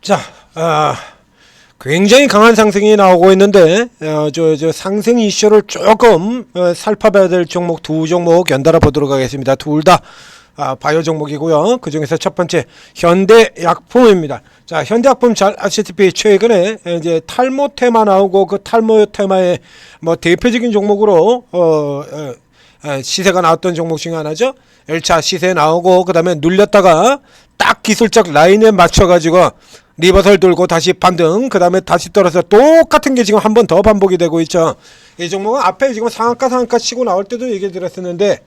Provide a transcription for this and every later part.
자, 굉장히 강한 상승이 나오고 있는데 저 상승 이슈를 조금 살펴봐야 될 종목 두 종목 연달아 보도록 하겠습니다. 둘 다 바이오 종목이고요. 그 중에서 첫 번째 현대약품입니다. 자, 현대약품 잘 아시다시피 최근에 이제 탈모 테마 나오고 그 탈모 테마의 뭐 대표적인 종목으로 시세가 나왔던 종목 중에 하나죠. 1차 시세 나오고 그 다음에 눌렸다가 딱 기술적 라인에 맞춰가지고 리버설 돌고 다시 반등, 그 다음에 다시 떨어져 똑같은 게 지금 한 번 더 반복이 되고 있죠. 이 종목은 앞에 지금 상한가 치고 나올 때도 얘기 드렸었는데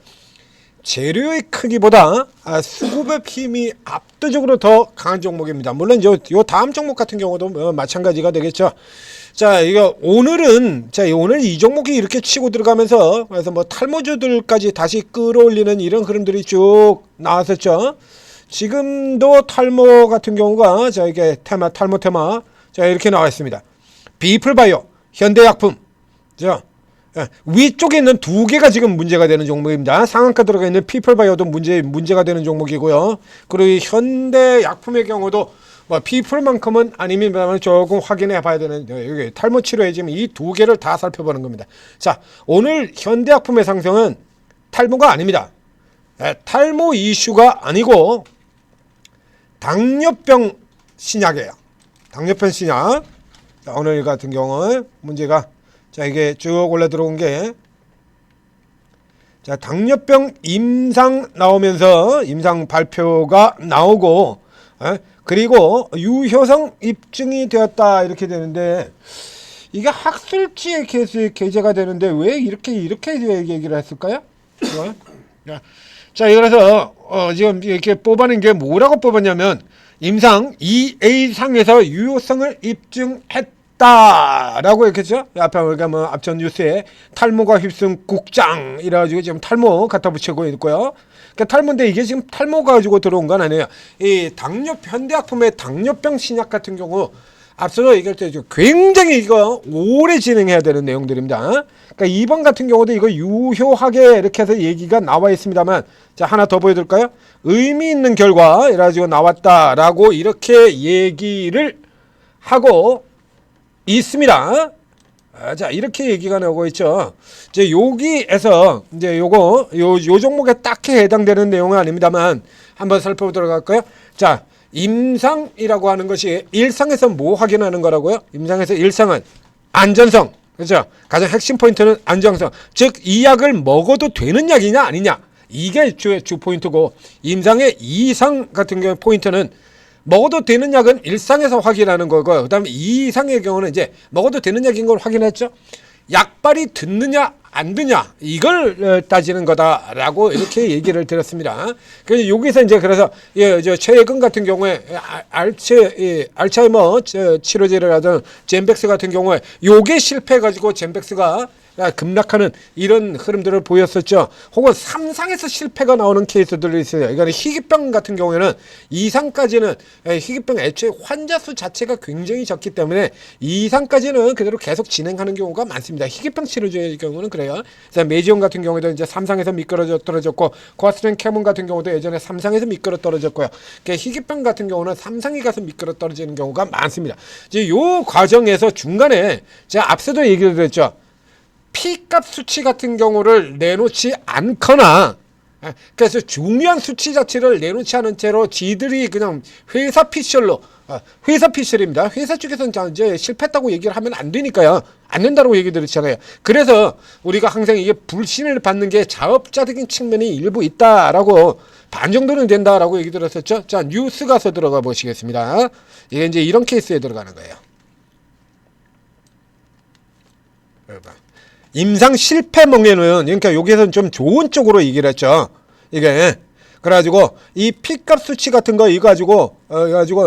재료의 크기보다 수급의 힘이 압도적으로 더 강한 종목입니다. 물론 요 다음 종목 같은 경우도 마찬가지가 되겠죠. 자, 이거 오늘은 오늘 이 종목이 이렇게 치고 들어가면서 그래서 뭐 탈모주들까지 다시 끌어올리는 이런 흐름들이 쭉 나왔었죠. 지금도 탈모 같은 경우가 이게 탈모 테마 이렇게 나와 있습니다. 비플바이오, 현대약품, 위쪽에 있는 두 개가 지금 문제가 되는 종목입니다. 상한가 들어가 있는 피플바이오도 문제가 되는 종목이고요. 그리고 이 현대약품의 경우도 뭐 피플만큼은 아닙니다만 조금 확인해 봐야 되는 여기 탈모 치료에 지금 이 두 개를 다 살펴보는 겁니다. 자, 오늘 현대약품의 상승은 탈모가 아닙니다. 탈모 이슈가 아니고 당뇨병 신약이에요. 당뇨병 신약. 자, 오늘 같은 경우는 문제가 이게 쭉 올라 들어온 게 당뇨병 임상 나오면서 임상 발표가 나오고 그리고 유효성 입증이 되었다 이렇게 되는데 이게 학술지에 게재가 되는데 왜 이렇게 얘기를 했을까요? 자, 그래서 지금 이렇게 뽑아낸 게 뭐라고 뽑았냐면 임상 2A상에서 유효성을 입증했다라고 했겠죠. 앞에 우리가 뭐 앞전 뉴스에 탈모가 휩쓴 국장 이래가지고 지금 탈모 갖다 붙이고 있고요. 그러니까 탈모인데 이게 지금 탈모 가지고 들어온 건 아니에요. 이 현대약품의 당뇨병 신약 같은 경우 앞서서 얘기할 때 굉장히 이거 오래 진행해야 되는 내용들입니다. 그러니까 이번 같은 경우도 이거 유효하게 이렇게 해서 얘기가 나와 있습니다만, 자, 하나 더 보여드릴까요? 의미 있는 결과 이래가지고 나왔다라고 이렇게 얘기를 하고 있습니다. 자, 이렇게 얘기가 나오고 있죠. 이제 여기에서 이제 요 종목에 딱히 해당되는 내용은 아닙니다만 한번 살펴보도록 할까요? 자, 임상이라고 하는 것이 일상에서 뭐 확인하는 거라고요? 임상에서 일상은 안전성, 그렇죠? 가장 핵심 포인트는 안전성, 즉 이 약을 먹어도 되는 약이냐 아니냐, 이게 주 포인트고, 임상의 이상 같은 경우 포인트는 먹어도 되는 약은 일상에서 확인하는 거고요. 그 다음에 이상의 경우는 이제 먹어도 되는 약인 걸 확인했죠. 약발이 듣느냐 안 듣냐 이걸 따지는 거다라고 이렇게 얘기를 드렸습니다. 그래서 여기서 이제 그래서 저 최근 같은 경우에 알츠하이머 치료제를 하던 젠백스 같은 경우에 요게 실패해가지고 젠백스가 급락하는 이런 흐름들을 보였었죠. 혹은 3상에서 실패가 나오는 케이스들이 있어요. 그러니까 희귀병 같은 경우에는 2상까지는 희귀병 애초에 환자 수 자체가 굉장히 적기 때문에 2상까지는 그대로 계속 진행하는 경우가 많습니다. 희귀병 치료제의 경우는 그래요. 그래서 메지온 같은 경우에도 이제 3상에서 미끄러져 떨어졌고, 코아스트린 캐몬 같은 경우도 예전에 3상에서 미끄러 떨어졌고요. 그러니까 희귀병 같은 경우는 3상에 가서 미끄러 떨어지는 경우가 많습니다. 이제 요 과정에서 중간에 제가 앞서도 얘기를 드렸죠. P값 수치 같은 경우를 내놓지 않거나, 그래서 중요한 수치 자체를 내놓지 않은 채로 지들이 그냥 회사 피셜로, 회사 피셜입니다. 회사 쪽에서는 이제 실패했다고 얘기를 하면 안 되니까요. 안 된다고 얘기 드렸잖아요. 그래서 우리가 항상 이게 불신을 받는 게 자업자적인 측면이 일부 있다라고, 반 정도는 된다라고 얘기 들었었죠. 자, 뉴스 가서 들어가 보시겠습니다. 이게 이제 이런 케이스에 들어가는 거예요. 임상 실패멍에는, 그러니까 여기에서는 좀 좋은 쪽으로 얘기를 했죠. 이게 그래가지고 이 P값 수치 같은 거 이거 가지고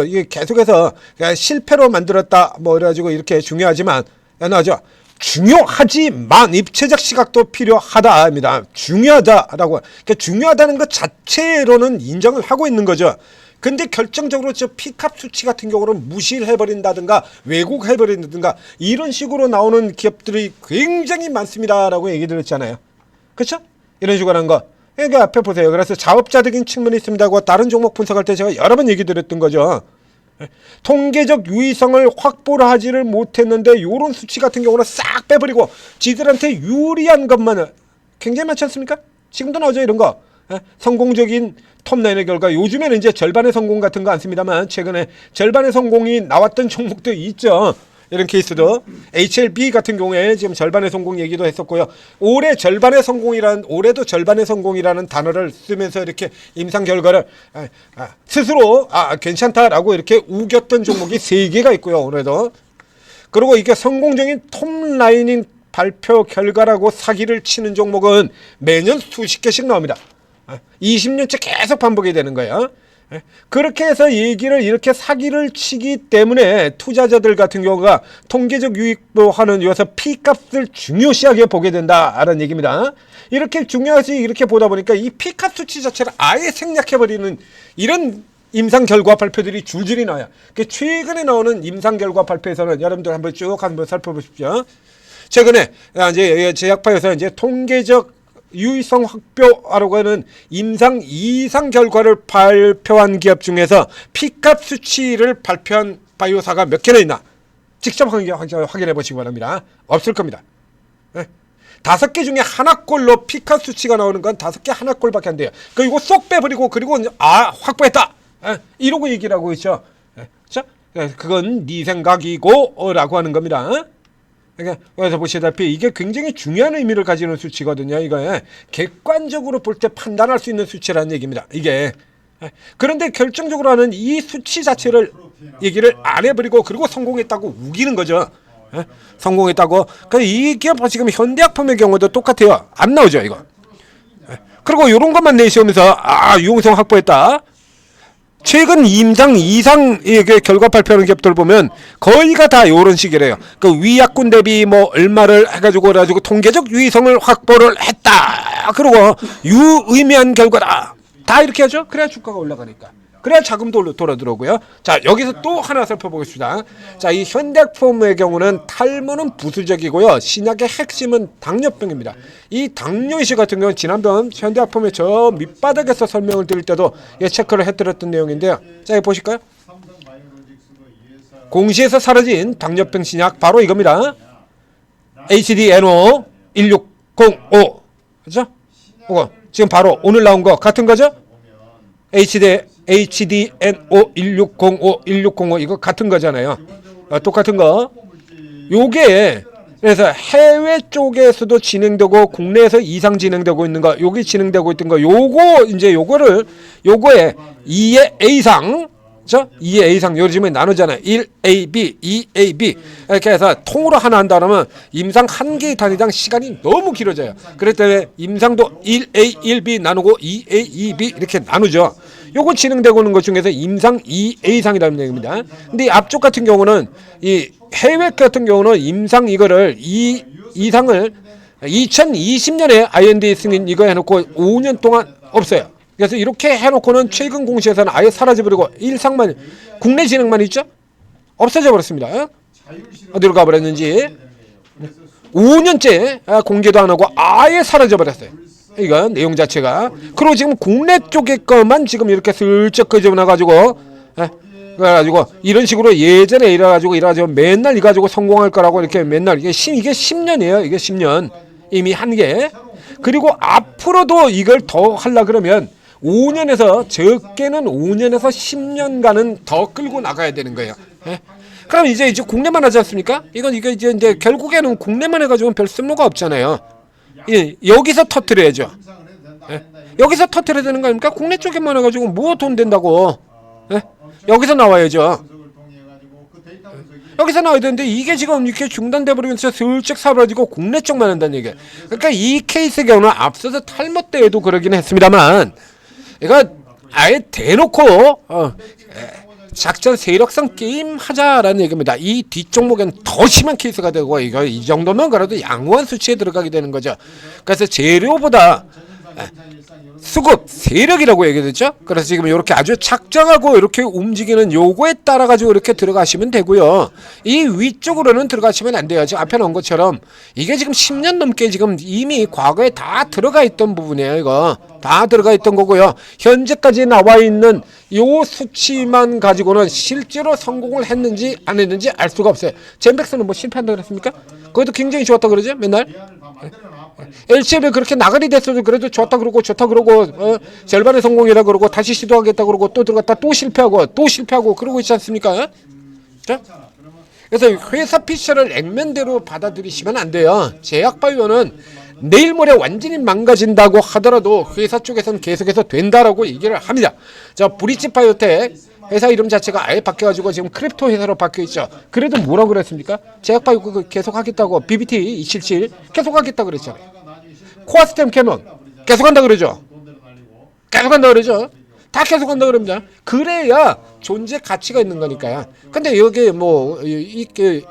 이게 계속해서 실패로 만들었다 뭐 그래가지고 이렇게 중요하지만 나죠. 중요하지만 입체적 시각도 필요하다입니다. 중요하다라고. 그러니까 중요하다는 것 자체로는 인정을 하고 있는 거죠. 근데 결정적으로 저 P값 수치 같은 경우는 무시를 해버린다든가 왜곡해버린다든가 이런 식으로 나오는 기업들이 굉장히 많습니다라고 얘기 드렸잖아요. 그렇죠? 이런 식으로 하는 거. 그러니까 앞에 보세요. 그래서 자업자적인 측면이 있습니다고 다른 종목 분석할 때 제가 여러 번 얘기 드렸던 거죠. 통계적 유의성을 확보를 하지를 못했는데 이런 수치 같은 경우는 싹 빼버리고 지들한테 유리한 것만 굉장히 많지 않습니까? 지금도 나오죠 이런 거. 성공적인 톱9의 결과 요즘에는 이제 절반의 성공 같은 거 안 씁니다만 최근에 절반의 성공이 나왔던 종목도 있죠. 이런 케이스도 HLB 같은 경우에 지금 절반의 성공 얘기도 했었고요. 올해도 절반의 성공이라는 단어를 쓰면서 이렇게 임상 결과를 스스로 괜찮다라고 이렇게 우겼던 종목이 3개가 있고요. 올해도. 그리고 이게 성공적인 톱라이닝 발표 결과라고 사기를 치는 종목은 매년 수십 개씩 나옵니다. 20년째 계속 반복이 되는 거예요. 그렇게 해서 얘기를 이렇게 사기를 치기 때문에 투자자들 같은 경우가 통계적 유익도 하는 여기서 P값을 중요시하게 보게 된다라는 얘기입니다. 이렇게 중요하지 이렇게 보다 보니까 이 P값 수치 자체를 아예 생략해버리는 이런 임상 결과 발표들이 줄줄이 나와요. 최근에 나오는 임상 결과 발표에서는 여러분들 한번 쭉 한번 살펴보십시오. 최근에 이제 제약파에서 이제 통계적 유의성 확보하려고 하는 임상 이상 결과를 발표한 기업 중에서 P값 수치를 발표한 바이오사가 몇 개나 있나? 직접 확인해 보시기 바랍니다. 없을 겁니다. 5개 중에 하나꼴로 P값 수치가 나오는 건 5개 하나꼴밖에 안 돼요. 이거 쏙 빼버리고 그리고 확보했다. 이러고 얘기를 하고 있죠. 그건 네 생각이고 라고 하는 겁니다. 그러니까 여기서 보시다시피 이게 굉장히 중요한 의미를 가지는 수치거든요. 이거 객관적으로 볼 때 판단할 수 있는 수치라는 얘기입니다. 이게 그런데 결정적으로 하는 이 수치 자체를 얘기를 안 해버리고 그리고 성공했다고 우기는 거죠. 성공했다고. 이 기업 지금 현대약품의 경우도 똑같아요. 안 나오죠 이거. 그리고 이런 것만 내세우면서 유용성 확보했다. 최근 임상 이상 결과 발표하는 기업들 보면 거의가 다 이런 식이래요. 위약군 대비 얼마를 해가지고 통계적 유의성을 확보를 했다. 그리고 유의미한 결과다. 다 이렇게 하죠. 그래야 주가가 올라가니까. 그래야 자금도 돌아들어오고요. 자, 여기서 또 하나 살펴보겠습니다. 자, 이 현대약품의 경우는 탈모는 부수적이고요. 신약의 핵심은 당뇨병입니다. 이 당뇨 이슈 같은 경우는 지난번 현대약품의 저 밑바닥에서 설명을 드릴 때도 체크를 해드렸던 내용인데요. 자, 여기 보실까요? 공시에서 사라진 당뇨병 신약 바로 이겁니다. HDNO 1605. 그죠? 이거 지금 바로 오늘 나온 거 같은 거죠? HDNO 1605 이거 같은 거잖아요. 똑같은 거. 요게 그래서 해외 쪽에서도 진행되고 국내에서 이상 진행되고 있는 거, 여기 진행되고 있던 거, 요거 이제 요거에 2의 A상, 그렇죠? 2의 A상 요즘에 나누잖아요. 1AB, 2AB 이렇게 해서 통으로 하나 한다면 임상 한 개의 단위당 시간이 너무 길어져요. 그랬기 때문에 임상도 1A, 1B 나누고 2A, 2B 이렇게 나누죠. 요거 진행되고 있는 것 중에서 임상 2A상이라는 얘기입니다. 근데 이 앞쪽 같은 경우는 이 해외 같은 경우는 임상 이거를 이상을 2020년에 IND 승인 이거 해놓고 5년 동안 없어요. 그래서 이렇게 해놓고는 최근 공시에서는 아예 사라져버리고 일상만 국내 진행만 있죠? 없어져 버렸습니다. 어디로 가버렸는지 5년째 공개도 안 하고 아예 사라져 버렸어요. 이거 내용 자체가. 그리고 지금 국내 쪽의 것만 지금 이렇게 슬쩍 끄집어놔가지고 그래가지고 이런 식으로 예전에 이래가지고 맨날 이거 가지고 성공할 거라고 이렇게 맨날 이게 10년이에요. 이게 10년 이미 한 게. 그리고 앞으로도 이걸 더 하려 그러면 5년에서 적게는 5년에서 10년간은 더 끌고 나가야 되는 거예요. 그럼 이제 국내만 하지 않습니까? 이게 이제 결국에는 국내만 해가지고는 별 쓸모가 없잖아요. 여기서 터트려야죠. 여기서 터트려야 되는 거 아닙니까? 국내 쪽에만 해가지고 뭐 돈 된다고. 여기서 나와야죠. 여기서 나와야 되는데 이게 지금 이렇게 중단돼 버리면서 슬쩍 사라지고 국내 쪽만 한다는 얘기예요. 그러니까 이 케이스의 경우는 앞서서 탈모 때에도 그러긴 했습니다만 이거 아예 대놓고 작전 세력성 게임 하자라는 얘기입니다. 이 뒷종목에는 더 심한 케이스가 되고 이거 이 정도면 그래도 양호한 수치에 들어가게 되는 거죠. 그래서 재료보다 수급 세력이라고 얘기했죠. 그래서 지금 이렇게 아주 작정하고 이렇게 움직이는 요거에 따라 가지고 이렇게 들어가시면 되고요. 이 위쪽으로는 들어가시면 안 돼요. 지금 앞에 놓은 것처럼 이게 지금 10년 넘게 지금 이미 과거에 다 들어가 있던 부분이에요. 이거 다 들어가 있던 거고요. 현재까지 나와 있는 요 수치만 가지고는 실제로 성공을 했는지 안 했는지 알 수가 없어요. 젠백스는 뭐 실패한다 그랬습니까? 거기도 굉장히 좋았다 그러죠. 맨날 LCL을 그렇게 나가리 됐어도 그래도 좋다 그러고 절반의 성공이라 그러고 다시 시도하겠다 그러고 또 들어갔다 또 실패하고 그러고 있지 않습니까? 자? 그래서 회사 피셜을 액면대로 받아들이시면 안 돼요. 제약바이오는 내일 모레 완전히 망가진다고 하더라도 회사 쪽에서는 계속해서 된다라고 얘기를 합니다. 자, 브릿지 바이오텍 회사 이름 자체가 아예 바뀌어가지고 지금 크립토 회사로 바뀌어있죠. 그래도 뭐라고 그랬습니까? 제약바이오 계속 하겠다고 BBT 277 계속 하겠다 그랬잖아요. 코아스템 캐논 계속 한다 그러죠. 다 계속 한다 그럽니다. 그래야 존재 가치가 있는 거니까요. 근데 여기 뭐 이게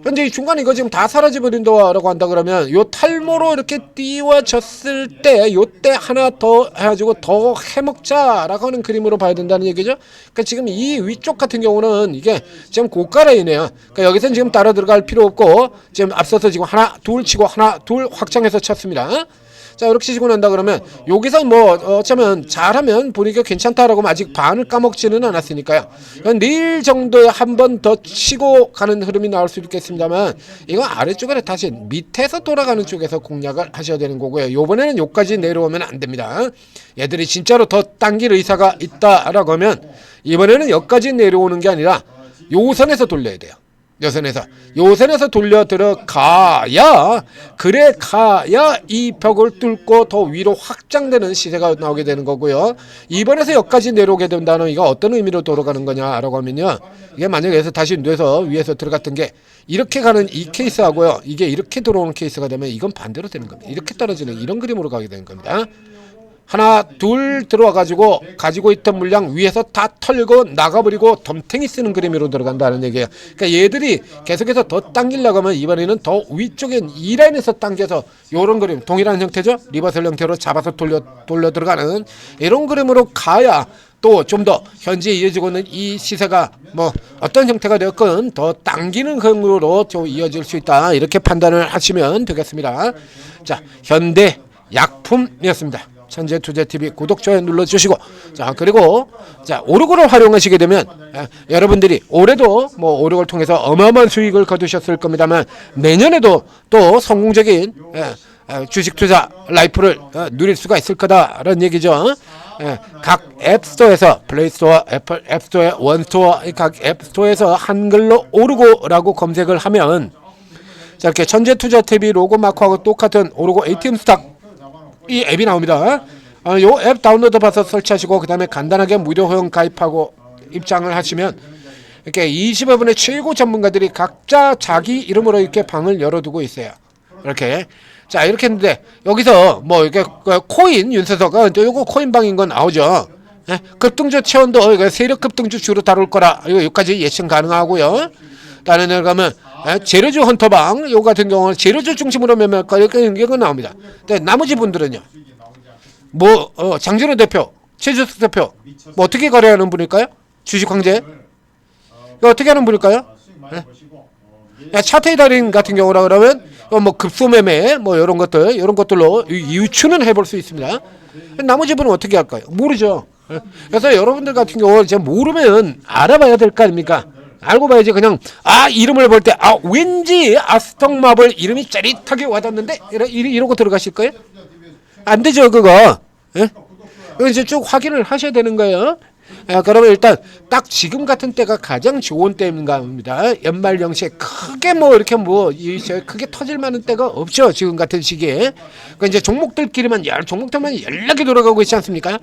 현재 이 중간에 이거 지금 다 사라져버린다라고 한다 그러면 요 탈모로 이렇게 띄워졌을 때 요때 하나 더 해가지고 더 해먹자라고 하는 그림으로 봐야 된다는 얘기죠. 그러니까 지금 이 위쪽 같은 경우는 이게 지금 고가 라인이에요. 그러니까 여기서는 지금 따라 들어갈 필요 없고 지금 앞서서 지금 하나 둘 치고 하나 둘 확장해서 쳤습니다. 자, 이렇게 치고 난다 그러면 여기서 뭐 어쩌면 잘하면 보니까 괜찮다라고 아직 반을 까먹지는 않았으니까요. 내일 정도에 한 번 더 치고 가는 흐름이 나올 수 있겠습니다만 이거 아래쪽에 다시 밑에서 돌아가는 쪽에서 공략을 하셔야 되는 거고요. 요번에는 요까지 내려오면 안 됩니다. 얘들이 진짜로 더 당길 의사가 있다라고 하면 이번에는 여기까지 내려오는 게 아니라 요선에서 돌려야 돼요. 요선에서 돌려 들어가야 이 벽을 뚫고 더 위로 확장되는 시세가 나오게 되는 거고요. 이번에서 여기까지 내려오게 된다는 이거 어떤 의미로 돌아가는 거냐라고 하면요. 이게 만약에 다시 뇌서 위에서 들어갔던 게 이렇게 가는 이 케이스하고요. 이게 이렇게 들어오는 케이스가 되면 이건 반대로 되는 겁니다. 이렇게 떨어지는 이런 그림으로 가게 되는 겁니다. 하나 둘 들어와 가지고 있던 물량 위에서 다 털고 나가버리고 덤탱이 쓰는 그림으로 들어간다는 얘기예요. 그러니까 얘들이 계속해서 더 당기려고 하면 이번에는 더 위쪽에 이 라인에서 당겨서 요런 그림 동일한 형태죠. 리버설 형태로 잡아서 돌려 들어가는 이런 그림으로 가야 또 좀 더 현재 이어지고 있는 이 시세가 뭐 어떤 형태가 되었건 더 당기는 흐름으로 좀 이어질 수 있다. 이렇게 판단을 하시면 되겠습니다. 자, 현대 약품이었습니다. 천재투자TV 구독, 좋아요 눌러주시고, 자, 그리고, 자, 오르고를 활용하시게 되면, 여러분들이 올해도 뭐 오르고를 통해서 어마어마한 수익을 거두셨을 겁니다만, 내년에도 또 성공적인, 주식 투자 라이프를 누릴 수가 있을 거다라는 얘기죠. 각 앱스토어에서 플레이스토어, 애플 앱스토어, 원스토어, 각 앱스토어에서 한글로 오르고라고 검색을 하면, 자, 이렇게 천재투자TV 로고 마크하고 똑같은 오르고 ATM 스탁, 이 앱이 나옵니다. 요 앱 다운로드 받아서 설치하시고 그 다음에 간단하게 무료 회원 가입하고 입장을 하시면 이렇게 20여 분의 최고 전문가들이 각자 자기 이름으로 이렇게 방을 열어두고 있어요. 이렇게. 자, 이렇게 했는데 여기서 뭐 이렇게 코인 윤서서가 요거 코인 방인 건 나오죠. 급등주 체온도 세력 급등주 주로 다룰 거라 여기까지 예측 가능하고요. 다른 데 가면 재료주 헌터방 요 같은 경우는 재료주 중심으로 매매할까 이렇게 나옵니다. 근데 나머지 분들은요. 뭐 장진호 대표, 최주석 대표 뭐 어떻게 거래하는 분일까요? 주식 황제 이거 어떻게 하는 분일까요? 차트의 달인 같은 경우라 그러면 뭐 급소 매매 뭐 이런 것들로 유추는 해볼 수 있습니다. 나머지 분은 어떻게 할까요? 모르죠. 그래서 여러분들 같은 경우 이제 모르면 알아봐야 될 거 아닙니까? 알고 봐야지. 그냥 이름을 볼 때 왠지 아스턴마블 이름이 짜릿하게 와닿는데 이러고 들어가실 거예요? 안 되죠 그거. 그거 이제 쭉 확인을 하셔야 되는 거예요. 그러면 일단 딱 지금 같은 때가 가장 좋은 때인가 합니다. 연말연시에 크게 뭐 이렇게 크게 터질 만한 때가 없죠. 지금 같은 시기에. 그 이제 종목들만 연락이 돌아가고 있지 않습니까?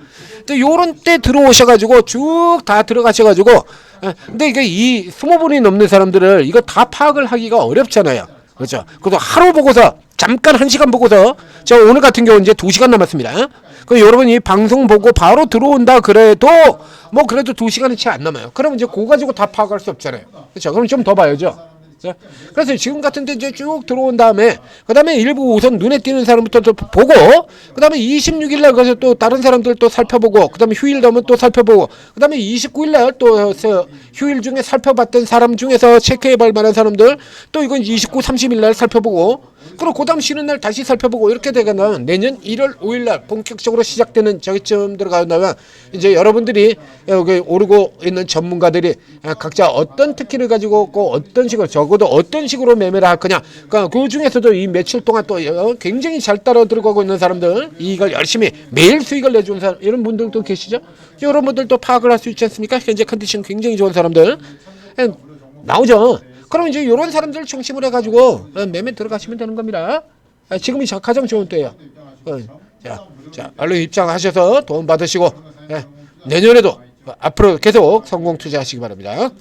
또 요런 때 들어오셔가지고 쭉 다 들어가셔가지고 근데 이게 이 20분이 넘는 사람들을 이거 다 파악을 하기가 어렵잖아요. 그렇죠. 그래서 하루 보고서 잠깐 1시간 보고서 저 오늘 같은 경우 이제 2시간 남았습니다. 그 여러분이 방송 보고 바로 들어온다 그래도 뭐 그래도 2시간이 채 안 남아요. 그러면 이제 그거 가지고 다 파악할 수 없잖아요. 그렇죠. 그럼 좀 더 봐야죠. 자, 그래서 지금 같은 데 이제 쭉 들어온 다음에 그다음에 일부 우선 눈에 띄는 사람부터 또 보고 그다음에 26일 날 가서 또 다른 사람들 또 살펴보고 그다음에 휴일 되면 또 살펴보고 그다음에 29일 날 또 휴일 중에 살펴봤던 사람 중에서 체크해 볼 만한 사람들 또 이건 29, 30일 날 살펴보고 그리고 그다음 쉬는 날 다시 살펴보고 이렇게 되면 내년 1월 5일 날 본격적으로 시작되는 저기쯤 들어가면 이제 여러분들이 여기 오르고 있는 전문가들이 각자 어떤 특기를 가지고 있고 어떤 식으로 적어도 어떤 식으로 매매를 할 거냐 그러니까 그 중에서도 이 며칠 동안 또 굉장히 잘 따라 들어가고 있는 사람들 이걸 열심히 매일 수익을 내주는 사람 이런 분들도 계시죠. 이런 분들도 파악을 할 수 있지 않습니까? 현재 컨디션 굉장히 좋은 사람들 나오죠. 그럼 이제 이런 사람들 중심으로 해가지고 매매 들어가시면 되는 겁니다. 지금이 가장 좋은 때예요. 자, 얼른 입장하셔서 도움 받으시고 내년에도 앞으로 계속 성공 투자하시기 바랍니다.